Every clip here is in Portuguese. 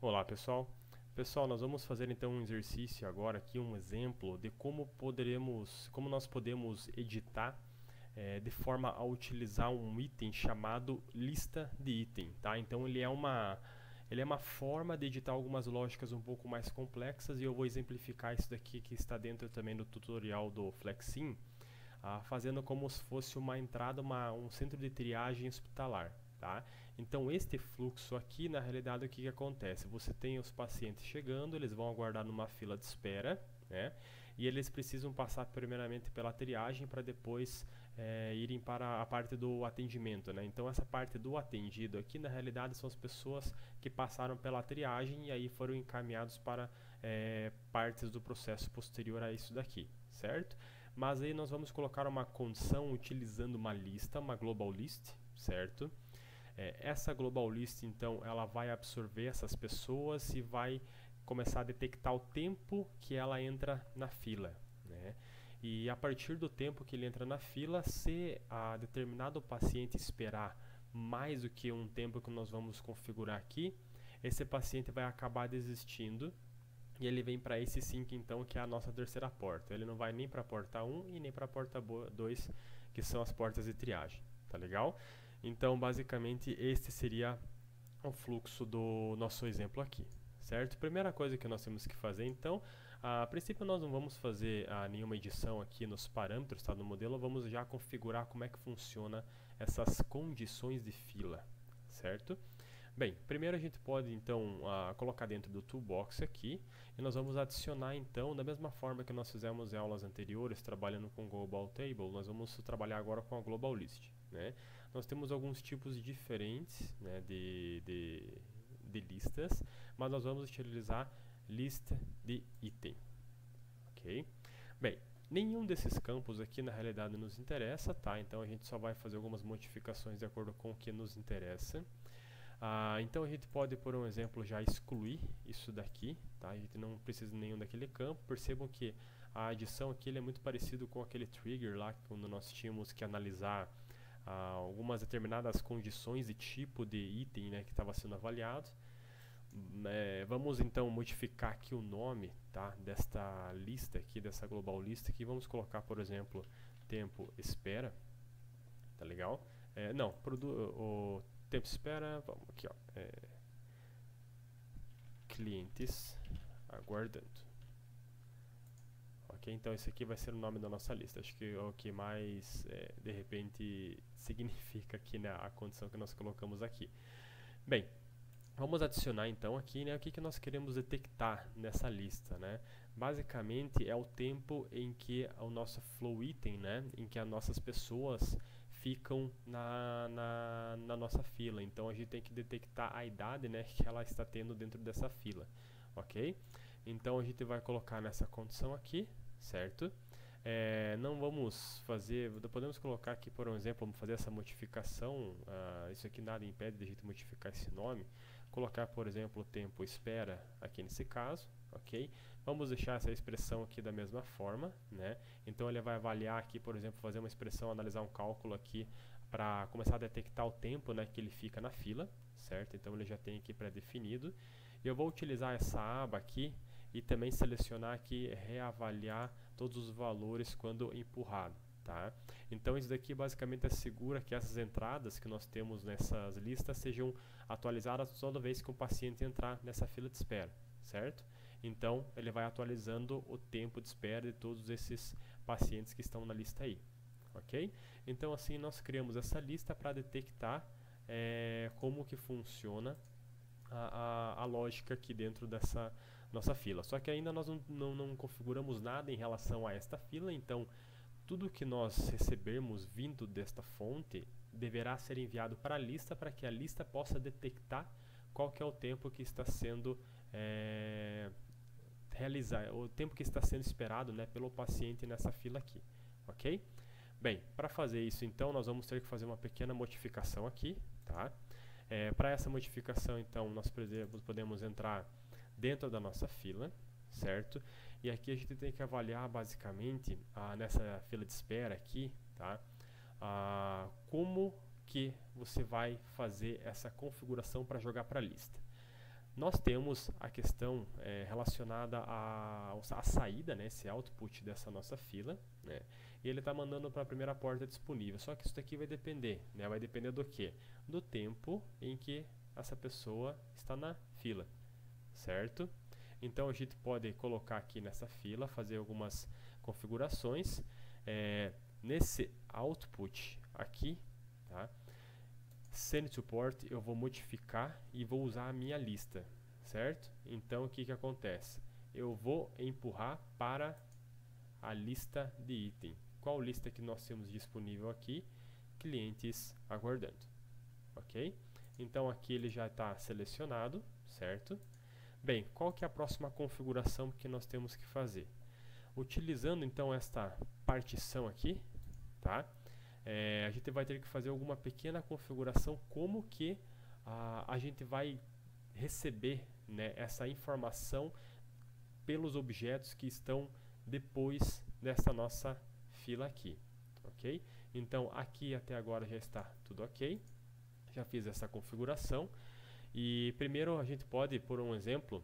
Olá pessoal, nós vamos fazer então um exercício agora aqui, um exemplo de como nós podemos editar de forma a utilizar um item chamado lista de item, tá? Então ele é uma forma de editar algumas lógicas um pouco mais complexas e eu vou exemplificar isso daqui que está dentro também do tutorial do Flexim, fazendo como se fosse uma entrada, um centro de triagem hospitalar. Tá? Então este fluxo aqui, na realidade, o que acontece? Você tem os pacientes chegando, eles vão aguardar numa fila de espera, né? E eles precisam passar primeiramente pela triagem para depois irem para a parte do atendimento, né? Então essa parte do atendido aqui, na realidade, são as pessoas que passaram pela triagem e aí foram encaminhados para partes do processo posterior a isso daqui, certo? Mas aí nós vamos colocar uma condição utilizando uma lista, uma global list, certo? Essa global list, então, ela vai absorver essas pessoas e vai começar a detectar o tempo que ela entra na fila, né? E a partir do tempo que ele entra na fila, se a determinado paciente esperar mais do que um tempo que nós vamos configurar aqui, esse paciente vai acabar desistindo e ele vem para esse sync, então, que é a nossa terceira porta. Ele não vai nem para a porta 1 e nem para a porta 2, que são as portas de triagem, tá legal? Então, basicamente, este seria o fluxo do nosso exemplo aqui, certo? Primeira coisa que nós temos que fazer, então, a princípio nós não vamos fazer nenhuma edição aqui nos parâmetros, tá, do modelo, vamos já configurar como é que funciona essas condições de fila, certo? Bem, primeiro a gente pode então colocar dentro do toolbox aqui e nós vamos adicionar então, da mesma forma que nós fizemos em aulas anteriores trabalhando com Global Table, nós vamos trabalhar agora com a Global List, né? Nós temos alguns tipos diferentes, né, de listas, mas nós vamos utilizar lista de item, ok? Bem, nenhum desses campos aqui na realidade nos interessa, tá? Então a gente só vai fazer algumas modificações de acordo com o que nos interessa. Então a gente pode, por um exemplo, já excluir isso daqui, tá? A gente não precisa de nenhum daquele campo. Percebam que a adição aqui ele é muito parecido com aquele trigger lá, quando nós tínhamos que analisar algumas determinadas condições de tipo de item, né, que estava sendo avaliado. Vamos então modificar aqui o nome, tá, desta lista aqui, dessa global lista aqui. Vamos colocar, por exemplo, tempo espera, tá legal? Não, o tempo espera, vamos aqui, ó, clientes aguardando. Ok, então esse aqui vai ser o nome da nossa lista. Acho que é o que mais, de repente, significa aqui, né, a condição que nós colocamos aqui. Bem, vamos adicionar então aqui, né, o que nós queremos detectar nessa lista, né? Basicamente é o tempo em que o nosso flow item, né, em que as nossas pessoas ficam na nossa fila. Então a gente tem que detectar a idade, né, que ela está tendo dentro dessa fila, ok? Então a gente vai colocar nessa condição aqui, certo? Não vamos fazer, podemos colocar aqui, por exemplo, vamos fazer essa modificação, isso aqui nada impede de a gente modificar esse nome, colocar, por exemplo, o tempo espera aqui nesse caso, ok? Vamos deixar essa expressão aqui da mesma forma, né? Então ele vai avaliar aqui, por exemplo, fazer uma expressão, analisar um cálculo aqui para começar a detectar o tempo, né, que ele fica na fila, certo? Então ele já tem aqui pré-definido. E eu vou utilizar essa aba aqui e também selecionar aqui, reavaliar todos os valores quando empurrado, tá? Então isso daqui basicamente assegura que essas entradas que nós temos nessas listas sejam atualizadas toda vez que um paciente entrar nessa fila de espera, certo? Então ele vai atualizando o tempo de espera de todos esses pacientes que estão na lista aí, ok? Então assim nós criamos essa lista para detectar como que funciona a lógica aqui dentro dessa nossa fila. Só que ainda nós não configuramos nada em relação a esta fila, então tudo que nós recebermos vindo desta fonte deverá ser enviado para a lista para que a lista possa detectar qual que é o tempo que está sendo o tempo que está sendo esperado, né, pelo paciente nessa fila aqui, ok? Bem, para fazer isso então nós vamos ter que fazer uma pequena modificação aqui, tá? Para essa modificação então nós podemos entrar dentro da nossa fila, certo? E aqui a gente tem que avaliar basicamente nessa fila de espera aqui, tá? Como que você vai fazer essa configuração para jogar para a lista. Nós temos a questão relacionada à saída, né, esse output dessa nossa fila, né, e ele está mandando para a primeira porta disponível. Só que isso daqui vai depender, né, vai depender do quê? Do tempo em que essa pessoa está na fila, certo? Então a gente pode colocar aqui nessa fila, fazer algumas configurações. Nesse output aqui, tá? Send to port, eu vou modificar e vou usar a minha lista, certo? Então o que acontece? Eu vou empurrar para a lista de item. Qual lista que nós temos disponível aqui? Clientes aguardando, ok? Então aqui ele já está selecionado, certo? Bem, qual que é a próxima configuração que nós temos que fazer? Utilizando então esta partição aqui, tá? A gente vai ter que fazer alguma pequena configuração como que a gente vai receber, né, essa informação pelos objetos que estão depois dessa nossa fila aqui, ok? Então aqui até agora já está tudo ok, já fiz essa configuração e primeiro a gente pode, por um exemplo,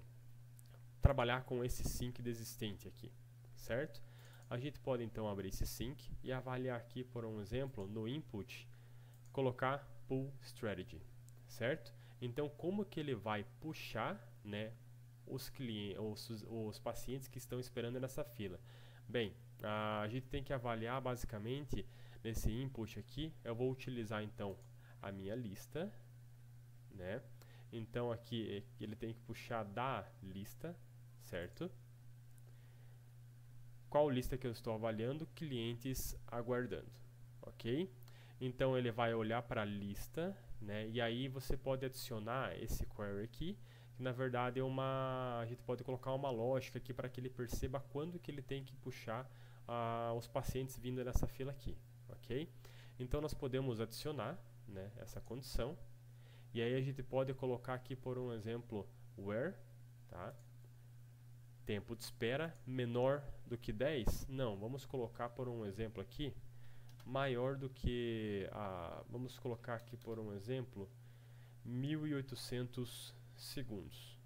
trabalhar com esse sync desistente aqui, certo? A gente pode então abrir esse sync e avaliar aqui, por um exemplo, no input, colocar pull strategy, certo? Então, como que ele vai puxar, né, os pacientes que estão esperando nessa fila? Bem, a gente tem que avaliar basicamente nesse input aqui. Eu vou utilizar então a minha lista, né? Então aqui ele tem que puxar da lista, certo? Qual lista que eu estou avaliando? Clientes aguardando, ok? Então ele vai olhar para a lista, né? E aí você pode adicionar esse query aqui, que na verdade é a gente pode colocar uma lógica aqui para que ele perceba quando que ele tem que puxar os pacientes vindo nessa fila aqui, ok? Então nós podemos adicionar, né, essa condição, e aí a gente pode colocar aqui, por um exemplo, where, tá? Tempo de espera menor do que 10? Não, vamos colocar por um exemplo aqui, maior do que, vamos colocar aqui por um exemplo, 1800 segundos.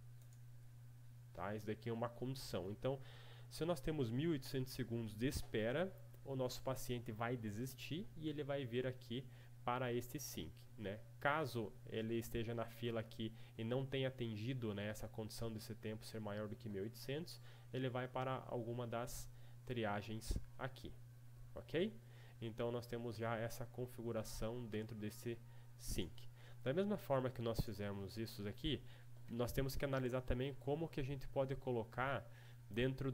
Tá? Isso daqui é uma condição. Então, se nós temos 1800 segundos de espera, o nosso paciente vai desistir e ele vai vir aqui para este sync, né? Caso ele esteja na fila aqui e não tenha atingido, né, essa condição desse tempo ser maior do que 1800, ele vai para alguma das triagens aqui, ok? Então nós temos já essa configuração dentro desse sync. Da mesma forma que nós fizemos isso aqui, nós temos que analisar também como que a gente pode colocar dentro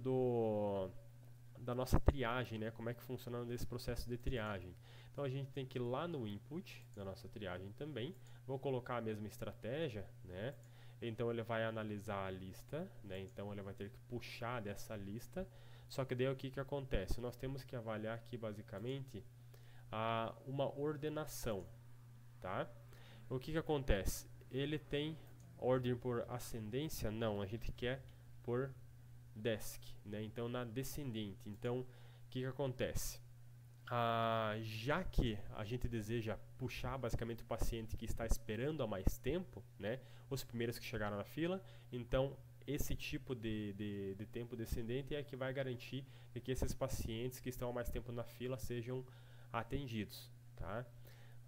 da nossa triagem, né? Como é que funciona nesse processo de triagem. Então a gente tem que ir lá no input da nossa triagem também. Vou colocar a mesma estratégia, né? Então ele vai analisar a lista, né? Então ele vai ter que puxar dessa lista. Só que daí o que acontece? Nós temos que avaliar aqui basicamente uma ordenação, tá? O que acontece? Ele tem ordem por ascendência? Não, a gente quer por desk, né? Então na descendente. Então o que acontece? Já que a gente deseja puxar basicamente o paciente que está esperando há mais tempo, né? Os primeiros que chegaram na fila, então esse tipo de tempo descendente é que vai garantir que esses pacientes que estão há mais tempo na fila sejam atendidos, tá?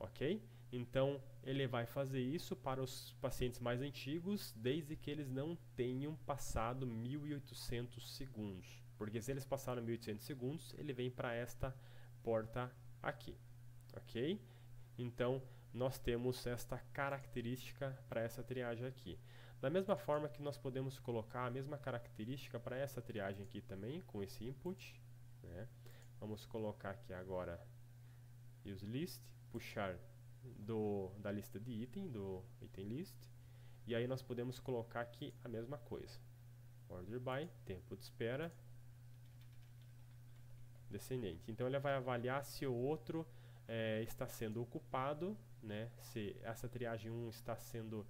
Ok? Então ele vai fazer isso para os pacientes mais antigos, desde que eles não tenham passado 1800 segundos, porque se eles passaram 1800 segundos, ele vem para esta porta aqui, ok? Então nós temos esta característica para essa triagem aqui. Da mesma forma que nós podemos colocar a mesma característica para essa triagem aqui também, com esse input, né? Vamos colocar aqui agora use list, puxar da lista de item, do item list, e aí nós podemos colocar aqui a mesma coisa, order by, tempo de espera descendente. Então ele vai avaliar se o outro está sendo ocupado, né? Se essa triagem 1 está sendo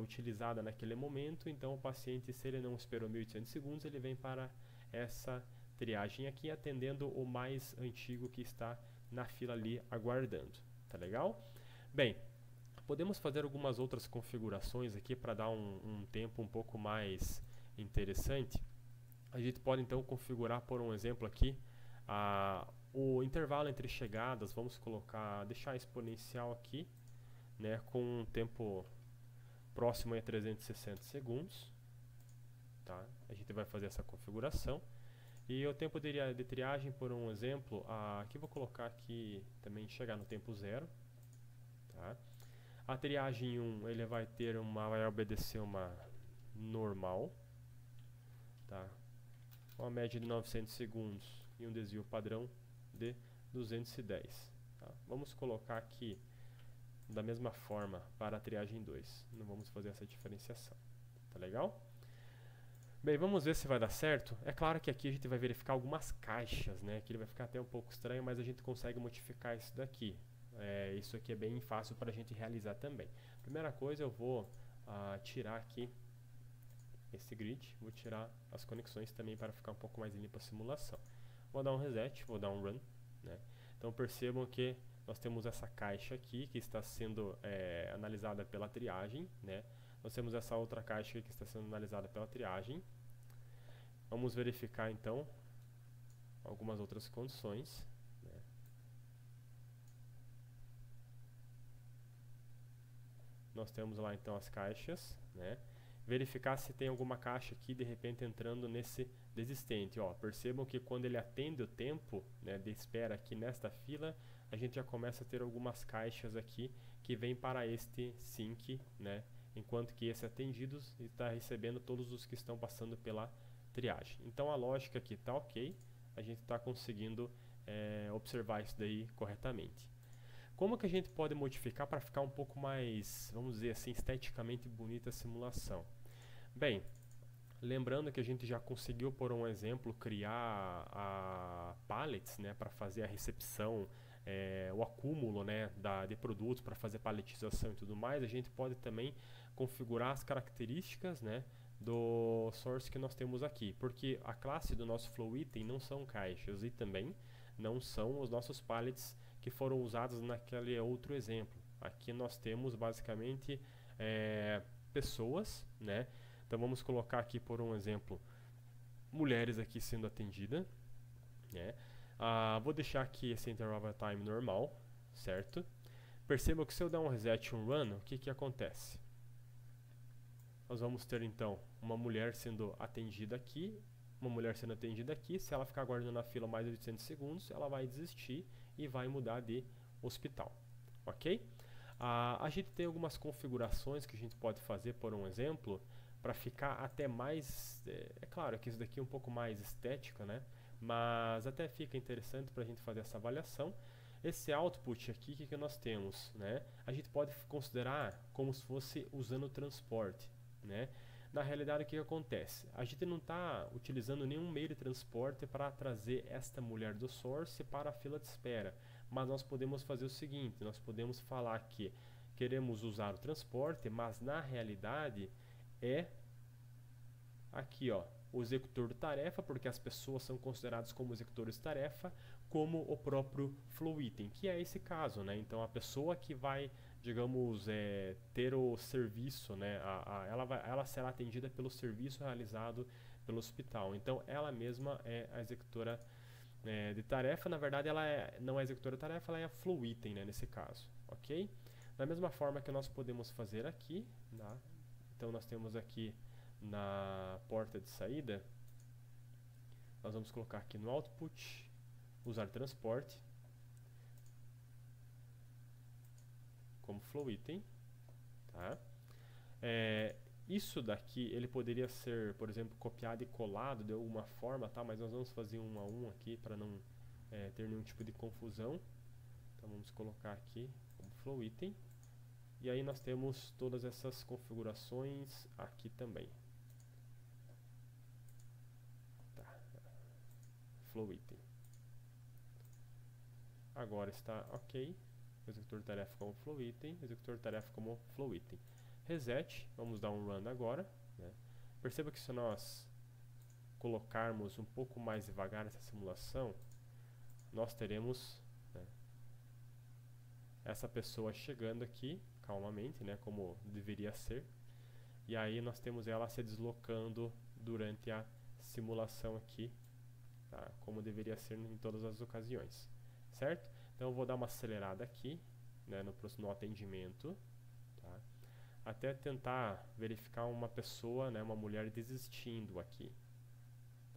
utilizada naquele momento. Então o paciente, se ele não esperou 1800 segundos, ele vem para essa triagem aqui, atendendo o mais antigo que está na fila ali aguardando. Tá legal? Bem, Podemos fazer algumas outras configurações aqui para dar um tempo um pouco mais interessante. A gente pode então configurar, por um exemplo aqui, o intervalo entre chegadas. Vamos deixar exponencial aqui, né, com um tempo próximo a 360 segundos. Tá? A gente vai fazer essa configuração. E o tempo de triagem, por um exemplo, aqui vou colocar aqui também chegar no tempo 0. Tá? A triagem 1 ele vai obedecer uma normal, tá? Uma média de 900 segundos e um desvio padrão de 210. Tá? Vamos colocar aqui da mesma forma para a triagem 2. Não vamos fazer essa diferenciação. Tá legal? Bem, vamos ver se vai dar certo. É claro que aqui a gente vai verificar algumas caixas, né? Que ele vai ficar até um pouco estranho, mas a gente consegue modificar isso daqui. Isso aqui é bem fácil para a gente realizar também. Primeira coisa, eu vou tirar aqui esse grid, vou tirar as conexões também para ficar um pouco mais limpa a simulação. Vou dar um reset, vou dar um run, né? Então percebam que nós temos essa caixa aqui que está sendo analisada pela triagem, né? Nós temos essa outra caixa aqui que está sendo analisada pela triagem. Vamos verificar então algumas outras condições. Nós temos lá então as caixas, né? Verificar se tem alguma caixa aqui de repente entrando nesse desistente. Ó, percebam que quando ele atende o tempo, né, de espera aqui nesta fila, a gente já começa a ter algumas caixas aqui que vêm para este sync, né? Enquanto que esse atendidos está recebendo todos os que estão passando pela triagem. Então a lógica aqui está ok, a gente está conseguindo observar isso daí corretamente. Como que a gente pode modificar para ficar um pouco mais, vamos dizer assim, esteticamente bonita a simulação? Bem, lembrando que a gente já conseguiu, por um exemplo, criar pallets, né, para fazer a recepção, o acúmulo, né, de produtos para fazer paletização e tudo mais. A gente pode também configurar as características, né, do source que nós temos aqui, porque a classe do nosso flow item não são caixas e também não são os nossos pallets que foram usados naquele outro exemplo. Aqui nós temos basicamente pessoas, né? Então vamos colocar aqui, por um exemplo, mulheres aqui sendo atendidas, né? Vou deixar aqui esse interval time normal, certo? Perceba que se eu der um reset, um run, o que acontece? Nós vamos ter então uma mulher sendo atendida aqui, se ela ficar aguardando na fila mais de 800 segundos, ela vai desistir e vai mudar de hospital, ok? A gente tem algumas configurações que a gente pode fazer, por um exemplo, para ficar até mais, é claro que isso daqui é um pouco mais estético, né? Mas até fica interessante para a gente fazer essa avaliação. Esse output aqui, que nós temos, né? A gente pode considerar como se fosse usando o transporte, né? Na realidade, o que acontece? A gente não está utilizando nenhum meio de transporte para trazer esta mulher do source para a fila de espera, mas nós podemos fazer o seguinte, nós podemos falar que queremos usar o transporte, mas na realidade é aqui, ó, o executor de tarefa, porque as pessoas são consideradas como executores de tarefa, como o próprio flow item, que é esse caso, né? Então a pessoa que vai, digamos, ter o serviço, né? Ela será atendida pelo serviço realizado pelo hospital. Então ela mesma é a executora de tarefa. Na verdade ela não é executora de tarefa, ela é a flow item, né? Nesse caso, ok? Da mesma forma que nós podemos fazer aqui, tá? Então nós temos aqui na porta de saída, nós vamos colocar aqui no output, usar transporte como flow item, tá? Isso daqui ele poderia ser, por exemplo, copiado e colado de alguma forma, tá? Mas nós vamos fazer um a um aqui para não ter nenhum tipo de confusão. Então vamos colocar aqui como flow item, e aí nós temos todas essas configurações aqui também. Flow item. Agora está ok. Executor de tarefa como flow item, executor de tarefa como flow item. Reset, vamos dar um run agora, né? Perceba que se nós colocarmos um pouco mais devagar essa simulação, nós teremos, né, essa pessoa chegando aqui, calmamente, né, como deveria ser. E aí nós temos ela se deslocando durante a simulação aqui, tá, como deveria ser em todas as ocasiões, certo? Então eu vou dar uma acelerada aqui, né, no atendimento, tá, até tentar verificar uma pessoa, né, uma mulher desistindo aqui,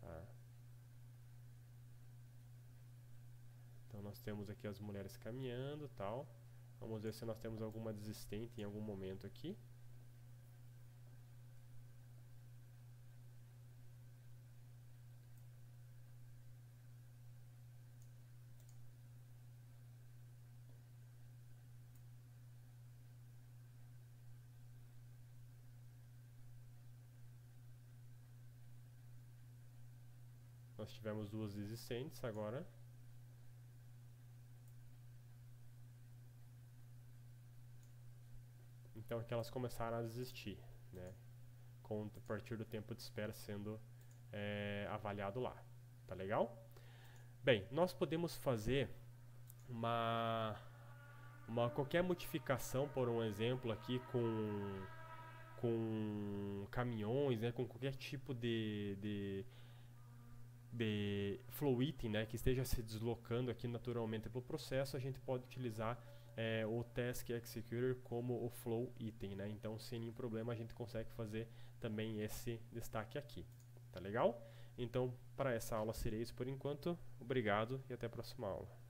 tá? Então nós temos aqui as mulheres caminhando, tal. Vamos ver se nós temos alguma desistente em algum momento aqui. Nós tivemos duas desistentes agora. Então aqui elas começaram a desistir, né, a partir do tempo de espera sendo avaliado lá. Tá legal? Bem, nós podemos fazer qualquer modificação, por um exemplo aqui, com caminhões, né, com qualquer tipo de flow item, né, que esteja se deslocando aqui naturalmente pelo processo. A gente pode utilizar o Task Executor como o flow item, né? Então, sem nenhum problema, a gente consegue fazer também esse destaque aqui. Tá legal? Então, para essa aula seria isso por enquanto. Obrigado e até a próxima aula.